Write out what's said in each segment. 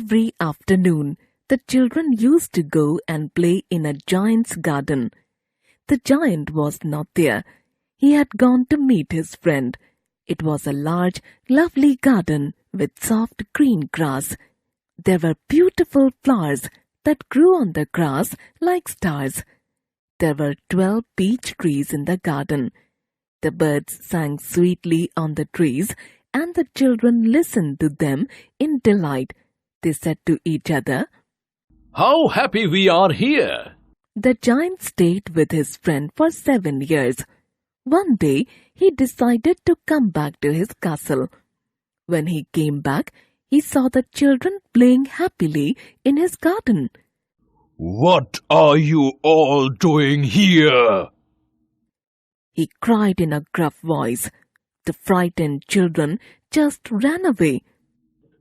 Every afternoon, the children used to go and play in a giant's garden. The giant was not there. He had gone to meet his friend. It was a large, lovely garden with soft green grass. There were beautiful flowers that grew on the grass like stars. There were 12 peach trees in the garden. The birds sang sweetly on the trees, and the children listened to them in delight. They said to each other, "How happy we are here!" The giant stayed with his friend for 7 years. One day, he decided to come back to his castle. When he came back, he saw the children playing happily in his garden. "What are you all doing here?" He cried in a gruff voice. The frightened children just ran away.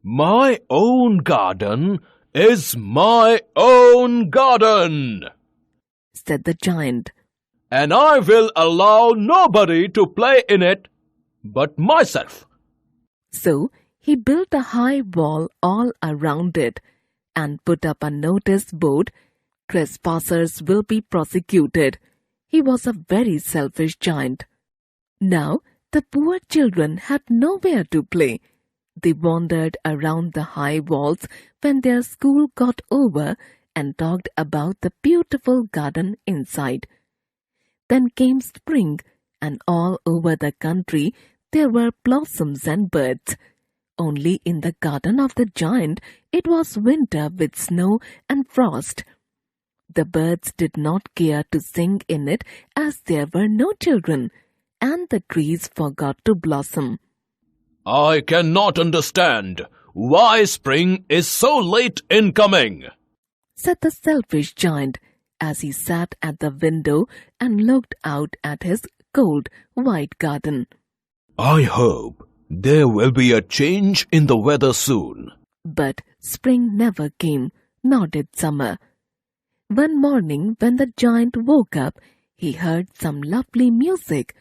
"My own garden is my own garden," said the giant. "and I will allow nobody to play in it but myself." So he built a high wall all around it and put up a notice board, "Trespassers will be prosecuted." He was a very selfish giant. Now the poor children had nowhere to play. They wandered around the high walls when their school got over and talked about the beautiful garden inside. Then came spring, and all over the country there were blossoms and birds. Only in the garden of the giant it was winter with snow and frost. The birds did not care to sing in it as there were no children, and the trees forgot to blossom. "I cannot understand why spring is so late in coming," said the selfish giant as he sat at the window and looked out at his cold, white garden. "I hope there will be a change in the weather soon." But spring never came, nor did summer. One morning when the giant woke up, he heard some lovely music.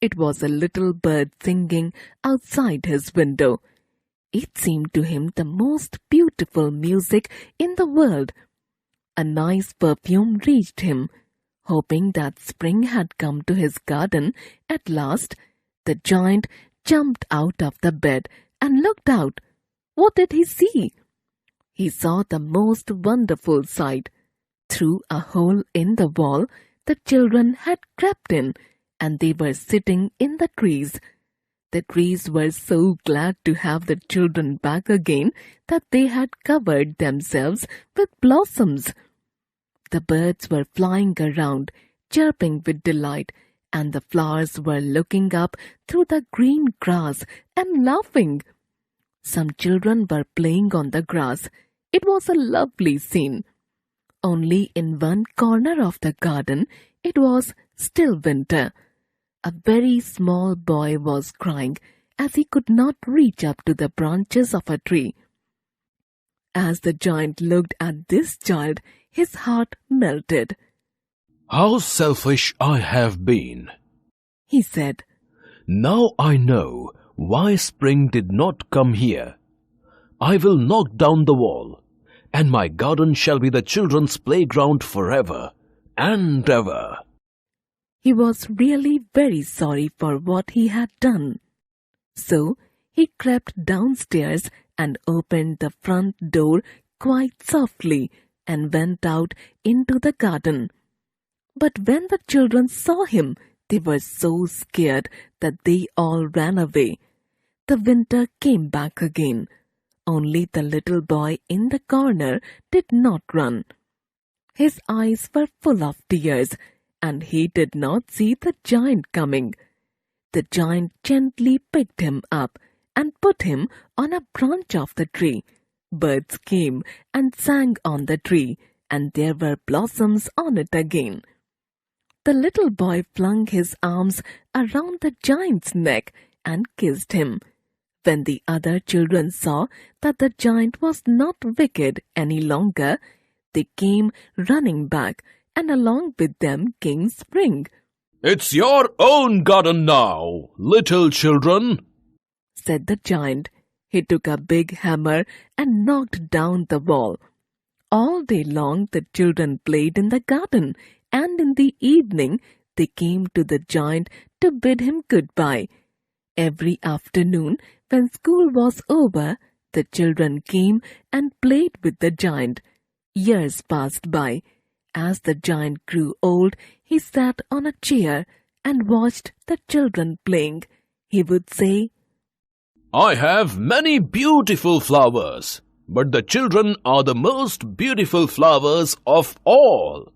It was a little bird singing outside his window. It seemed to him the most beautiful music in the world. A nice perfume reached him. Hoping that spring had come to his garden at last, the giant jumped out of the bed and looked out. What did he see? He saw the most wonderful sight. Through a hole in the wall, the children had crept in, and they were sitting in the trees. The trees were so glad to have the children back again that they had covered themselves with blossoms. The birds were flying around, chirping with delight, and the flowers were looking up through the green grass and laughing. Some children were playing on the grass. It was a lovely scene. Only in one corner of the garden it was still winter. A very small boy was crying as he could not reach up to the branches of a tree. As the giant looked at this child, his heart melted. "How selfish I have been," he said. "Now I know why spring did not come here. I will knock down the wall, and my garden shall be the children's playground forever and ever." He was really very sorry for what he had done. So he crept downstairs and opened the front door quite softly and went out into the garden. But when the children saw him, they were so scared that they all ran away. The winter came back again. Only the little boy in the corner did not run. His eyes were full of tears, and he did not see the giant coming. The giant gently picked him up and put him on a branch of the tree. Birds came and sang on the tree, and there were blossoms on it again. The little boy flung his arms around the giant's neck and kissed him. When the other children saw that the giant was not wicked any longer, they came running back, and along with them came spring. "It's your own garden now, little children," said the giant. He took a big hammer and knocked down the wall. All day long the children played in the garden, and in the evening they came to the giant to bid him goodbye. Every afternoon, when school was over, the children came and played with the giant. Years passed by. As the giant grew old, he sat on a chair and watched the children playing. He would say, I have many beautiful flowers, but the children are the most beautiful flowers of all.